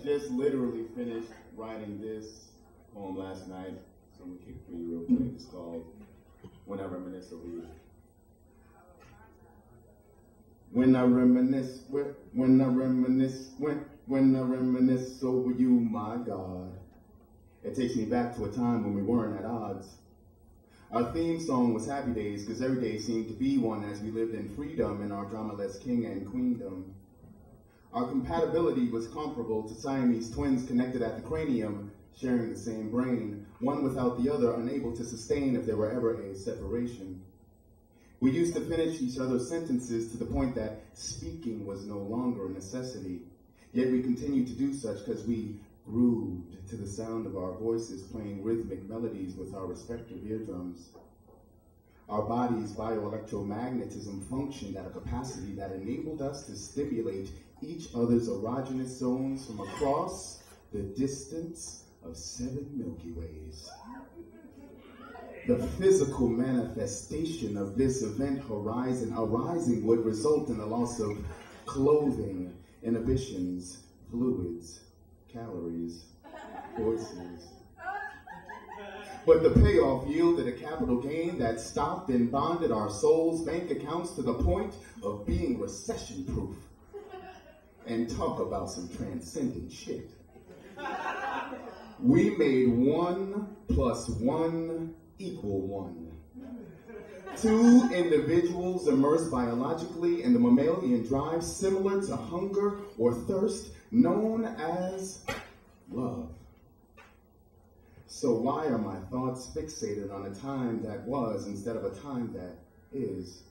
just literally finished writing this poem last night, so I'm gonna kick it for you real quick. It's called When I Reminisce Over You. When I reminisce, when I reminisce over you, my God, it takes me back to a time when we weren't at odds. Our theme song was Happy Days, because every day seemed to be one as we lived in freedom in our dramaless king and queendom. Our compatibility was comparable to Siamese twins connected at the cranium, sharing the same brain, one without the other, unable to sustain if there were ever a separation. We used to finish each other's sentences to the point that speaking was no longer a necessity, yet we continued to do such because we grooved to the sound of our voices playing rhythmic melodies with our respective eardrums. Our body's bioelectromagnetism functioned at a capacity that enabled us to stimulate each other's erogenous zones from across the distance of 7 Milky Ways. The physical manifestation of this event horizon arising would result in the loss of clothing, inhibitions, fluids, calories, voices. But the payoff yielded a capital gain that stopped and bonded our souls' bank accounts to the point of being recession-proof. And talk about some transcendent shit. We made 1 + 1 = 1. 2 individuals immersed biologically in the mammalian drive similar to hunger or thirst, known as love. So why are my thoughts fixated on a time that was instead of a time that is?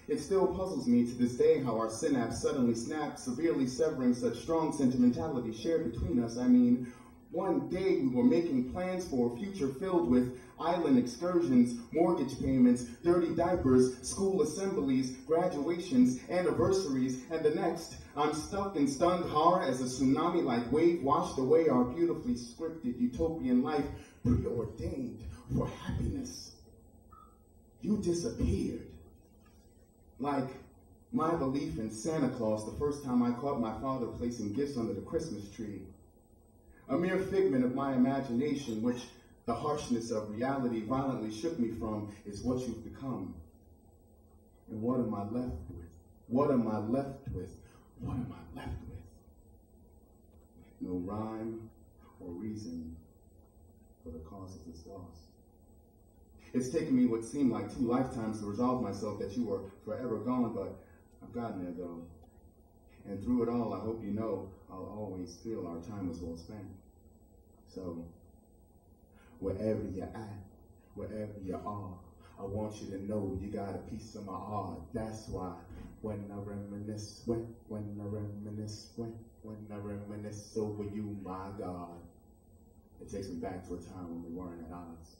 It still puzzles me to this day how our synapse suddenly snapped, severely severing such strong sentimentality shared between us. I mean, one day we were making plans for a future filled with island excursions, mortgage payments, dirty diapers, school assemblies, graduations, anniversaries, and the next, I'm stuck in stunned horror as a tsunami-like wave washed away our beautifully scripted utopian life, preordained for happiness. You disappeared. Like my belief in Santa Claus the first time I caught my father placing gifts under the Christmas tree. A mere figment of my imagination, which the harshness of reality violently shook me from, is what you've become. And what am I left with? What am I left with? What am I left with? No rhyme or reason for the cause of this loss. It's taken me what seemed like 2 lifetimes to resolve myself that you were forever gone, but I've gotten there though. And through it all, I hope you know I'll always feel our time was well spent. So, wherever you're at, wherever you are, I want you to know you got a piece of my heart. That's why when I reminisce, when I reminisce, when I reminisce over you, my God, it takes me back to a time when we weren't at odds.